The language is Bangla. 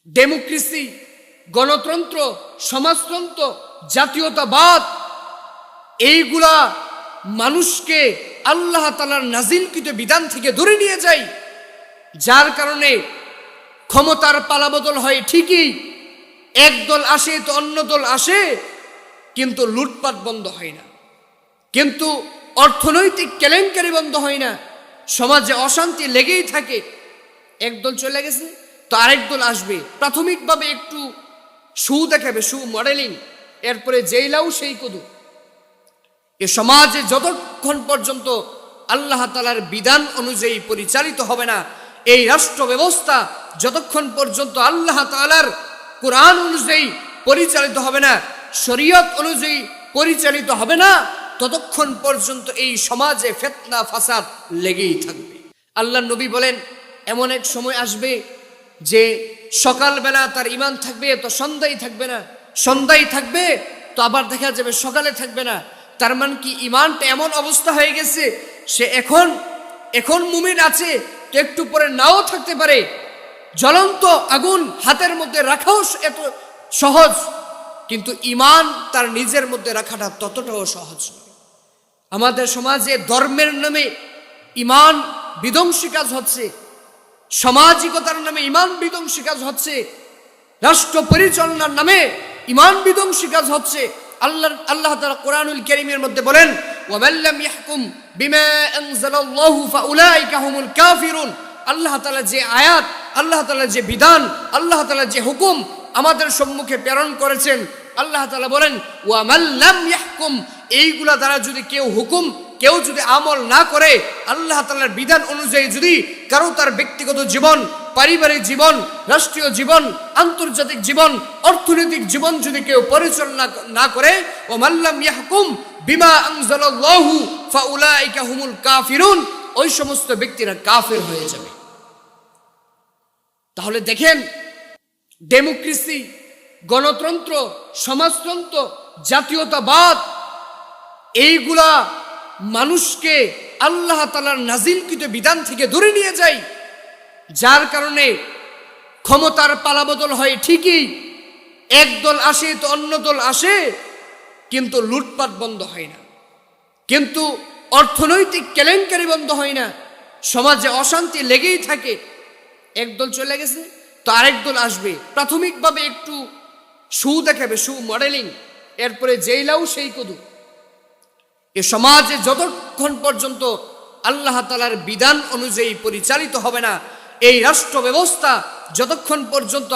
ডেমোক্রেসি, গণতন্ত্র, সমাজতন্ত্র, জাতীয়তাবাদ এইগুলা মানুষকে আল্লাহ তাআলার নাজিলকৃত বিধান থেকে দূরে নিয়ে যায়, যার কারণে ক্ষমতার পালাবদল হয় ঠিকই, একদল আসে তো অন্য দল আসে, কিন্তু লুটপাট বন্ধ হয় না, কিন্তু অর্থনৈতিক কেলেঙ্কারি বন্ধ হয় না, সমাজে অশান্তি লেগেই থাকে। একদল চলে গেছে তো আরেক দল আসবে, প্রাথমিকভাবে একটু শু দেখাবে, শু মডেলিং, এরপরে যেই লাউ সেই কদু। এ সমাজে যতক্ষণ পর্যন্ত আল্লাহ তাআলার বিধান অনুযায়ী পরিচালিত হবে না, এই রাষ্ট্র ব্যবস্থা যতক্ষণ পর্যন্ত আল্লাহ তাআলার কোরআন অনুযায়ী পরিচালিত হবে না, শরীয়ত অনুযায়ী পরিচালিত হবে না, ততক্ষণ পর্যন্ত এই সমাজে ফিতনা ফাসাদ লেগেই থাকবে। আল্লাহর নবী বলেন, এমন এক সময় আসবে যে সকালবেলা তার ঈমান থাকবে তো সন্ধ্যায় থাকবে না, সন্ধ্যায় থাকবে তো আবার দেখা যাবে সকালে থাকবে না। তার মানে কি ঈমানটা এমন অবস্থা হয়ে গেছে, সে এখন মুমিন আছে তো একটু পরে নাও থাকতে পারে। জ্বলন্ত আগুন হাতের মধ্যে রাখাও এত সহজ, কিন্তু ঈমান তার নিজের মধ্যে রাখাটা ততটাও সহজ নয়। আমাদের সমাজে ধর্মের নামে ঈমান বিধ্বংসী কাজ হচ্ছে, সামাজিকতার নামে ঈমান বিধ্বংসী কাজ হচ্ছে, রাষ্ট্র পরিচালনার নামে ঈমান বিধ্বংসী কাজ হচ্ছে। আল্লাহ তাআলা কোরআনুল কারীমের মধ্যে বলেন, ওয়া মান লাম ইয়াহকুম বিমা আনজালাল্লাহু ফাউলাইকা হুমুল কাফিরুন। আল্লাহ তাআলা যে আয়াত, আল্লাহ তাআলা যে বিধান, আল্লাহ তাআলা যে হুকুম আমাদের সম্মুখে প্রেরণ করেছেন, আল্লাহ তাআলা বলেন ওয়া মান লাম ইয়াহকুম, এইগুলা দ্বারা যদি কেউ যদি আমল না করে, আল্লাহ তাআলার বিধান অনুযায়ী যদি কারো তার ব্যক্তিগত জীবন, পারিবারিক জীবন, রাষ্ট্রীয় জীবন, আন্তর্জাতিক জীবন, অর্থনৈতিক জীবন যদি কেউ পরিচালনা না করে, ওয়া মান লাম ইয়াহকুম বিমা আনজালাল্লাহু ফাউলাইকা হুমুল কাফিরুন, ওই সমস্ত ব্যক্তিরা কাফের হয়ে যাবে। তাহলে দেখেন, ডেমোক্রেসি, গণতন্ত্র, সমাজতন্ত্র, জাতীয়তাবাদ এইগুলা মানুষকে আল্লাহ তাআলার নাজিলকৃত বিধান থেকে দূরে নিয়ে যায়, যার কারণে ক্ষমতার পালাবদল হয় ঠিকই, একদল আসে তো অন্য দল আসে, কিন্তু লুটপাট বন্ধ হয় না, কিন্তু অর্থনৈতিক কেলেঙ্কারি বন্ধ হয় না, সমাজে অশান্তি লেগেই থাকে। একদল চলে গেছে তো আরেক দল আসবে, প্রাথমিকভাবে একটু শু দেখাবে, শু মডেলিং, এরপরে যেই লাউ সেই কদু। এ সমাজে যতক্ষণ পর্যন্ত আল্লাহ তাআলার বিধান অনুযায়ী পরিচালিত হবে না, এই রাষ্ট্র ব্যবস্থা যতক্ষণ পর্যন্ত